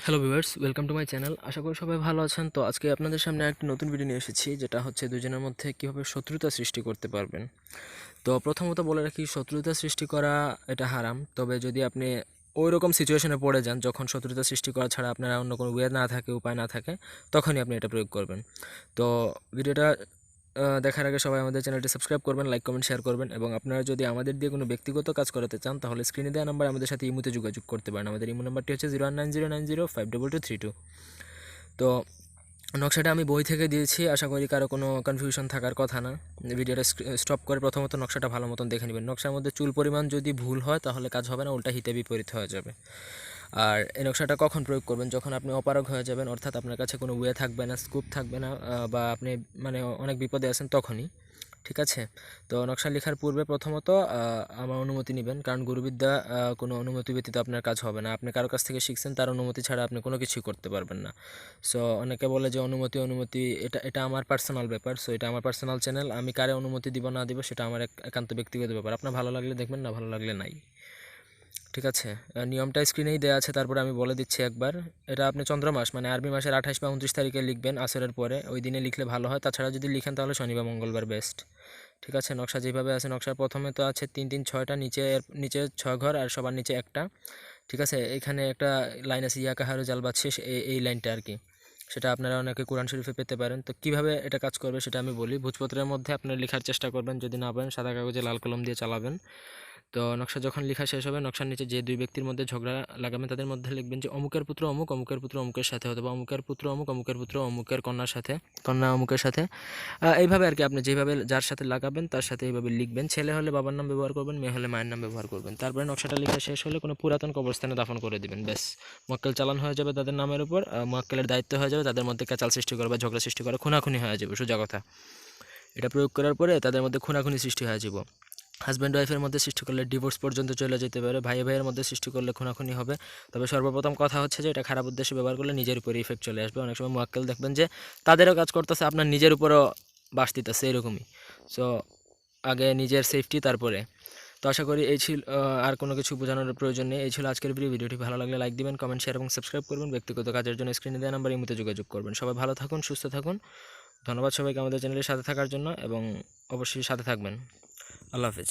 Hello viewers, welcome to my channel. আশা করি সবাই ভালো আছেন। তো আজকে আপনাদের সামনে একটি নতুন ভিডিও নিয়ে এসেছি, যেটা হচ্ছে দুজনের মধ্যে কীভাবে শত্রুতা সৃষ্টি করতে পারবেন। তো প্রথমত বলে রাখি, শত্রুতা সৃষ্টি করা এটা হারাম। তবে যদি আপনি ওই রকম সিচুয়েশনে পড়ে যান যখন শত্রুতা সৃষ্টি করা ছাড়া আপনার অন্য কোনো ওয়ে না থাকে, উপায় না থাকে, তখনই আপনি এটা প্রয়োগ করবেন। তো ভিডিওটা দেখার আগে সবাই আমাদের চ্যানেলটি সাবস্ক্রাইব করবেন, লাইক কমেন্ট শেয়ার করবেন, এবং আপনারা যদি আমাদের দিয়ে কোনো ব্যক্তিগত কাজ করাতে চান তাহলে স্ক্রিনে দেওয়া নাম্বার আমাদের সাথে ইমোতে যোগাযোগ করতে পারেন। আমাদের ইমো নাম্বারটি হচ্ছে 019090522232। তো নকশাটা আমি বই থেকে দিয়েছি, আশা করি কারো কোনো কনফিউশন থাকার কথা না। ভিডিওটা স্টপ করে প্রথমত নকশাটা ভালো মতন দেখে নেবেন। নকশার মধ্যে চুল পরিমাণ যদি ভুল হয় তাহলে কাজ হবে না, উল্টা হিতে বিপরীত হয়ে যাবে। আর এই নকশাটা কখন প্রয়োগ করবেন? যখন আপনি অপারগ হয়ে যাবেন, অর্থাৎ আপনার কাছে কোনো ওয়ে থাকবে না, স্কোপ থাকবে না, বা আপনি মানে অনেক বিপদে আছেন, তখনই। ঠিক আছে? তো নকশা লেখার পূর্বে প্রথমত আমার অনুমতি নেবেন, কারণ গুরুবিদ্যা কোনো অনুমতি ব্যতীত আপনার কাজ হবে না। আপনি কারো কাছ থেকে শিখছেন, তার অনুমতি ছাড়া আপনি কোনো কিছুই করতে পারবেন না। সো অনেকে বলে যে অনুমতি এটা এটা আমার পার্সোনাল ব্যাপার। সো এটা আমার পার্সোনাল চ্যানেল, আমি কারে অনুমতি দিব না দিব সেটা আমার একান্ত ব্যক্তিগত ব্যাপার। আপনার ভালো লাগলে দেখবেন, না ভালো লাগলে নাই। ঠিক আছে? নিয়মটা স্ক্রিনেই দেওয়া আছে, তারপরে আমি বলে দিচ্ছি একবার। এটা আপনি চন্দ্রমাস মানে আরবি মাসের 28 বা 29 তারিখে লিখবেন, আসরের পরে। ওই দিনে লিখলে ভালো হয়। তাছাড়া যদি লিখেন তাহলে শনি বা মঙ্গলবার বেস্ট। ঠিক আছে? নকশা যেভাবে আছে, নকশার প্রথমে তো আছে 3 3 6টা, নিচে 6 ঘর আর সবার নিচে একটা। ঠিক আছে? এখানে একটা লাইন আছে, ইয়া কাহারু জাল বাদশেষ, এই লাইনটা আর কি। সেটা আপনারা অনেকে কোরআন শরীফে পেতে পারেন। তো কীভাবে এটা কাজ করবে সেটা আমি বলি। ভোজপত্রের মধ্যে আপনারা লেখার চেষ্টা করবেন, যদি না পারেন সাদা কাগজে লাল কলম দিয়ে চালাবেন। তো নকশা যখন লেখা শেষ হবে, নকশার নিচে যে দুই ব্যক্তির মধ্যে ঝগড়া লাগাবেন তাদের মধ্যে লিখবেন যে অমুকের পুত্র অমুক, অমুকের পুত্র অমুকের সাথে, অথবা অমুকের পুত্র অমুক, অমুকের পুত্র অমুকের কন্যার সাথে, কন্যা অমুকের সাথে। এইভাবে আর কি, আপনি যেভাবে যার সাথে লাগাবেন তার সাথে এইভাবে লিখবেন। ছেলে হলে বাবার নাম ব্যবহার করবেন, মেয়ে হলে মায়ের নাম ব্যবহার করবেন। তারপরে নকশাটা লেখা শেষ হলে কোনো পুরাতন কবরস্থানে দাফন করে দিবেন। ব্যাস, মোয়াক্কেল চালান হয়ে যাবে তাদের নামের উপর। মোয়াক্কেলের দায়িত্ব হয়ে যাবে তাদের মধ্যে ক্যাচাল সৃষ্টি করা বা ঝগড়া সৃষ্টি করা, খুনাখুনি হয়ে যাবে, সোজা কথা। এটা প্রয়োগ করার পরে তাদের মধ্যে খুনাখুনি সৃষ্টি হয়ে যাব। হাজব্যান্ড ওয়াইফের মধ্যে সৃষ্টি করলে ডিভোর্স পর্যন্ত চলে যেতে পারে। ভাই ভাইয়ের মধ্যে সৃষ্টি করলে খুনাখুনি হবে। তবে সর্বপ্রথম কথা হচ্ছে যে এটা খারাপ উদ্দেশ্যে ব্যবহার করলে নিজের উপরে ইফেক্ট চলে আসবে। অনেক সময় মোয়াক্কেল দেখবেন যে তাদেরও কাজ করতেছে, আপনার নিজের উপরও বাস দিতেছে, এরকমই। সো আগে নিজের সেফটি, তারপরে। তো আশা করি এই ছিল, আর কোনো কিছু বোঝানোর প্রয়োজন নেই। এই ছিল আজকের ভিডিওটি ভালো লাগলে লাইক দিবেন, কমেন্ট শেয়ার এবং সাবস্ক্রাইব করবেন। ব্যক্তিগত কাজের জন্য স্ক্রিনে দেওয়া নাম্বার ইমোতে যোগাযোগ করবেন। সবাই ভালো থাকুন, সুস্থ থাকুন। ধন্যবাদ সবাইকে আমাদের চ্যানেলের সাথে থাকার জন্য, এবং অবশ্যই সাথে থাকবেন। আল্লাহ হাফেজ।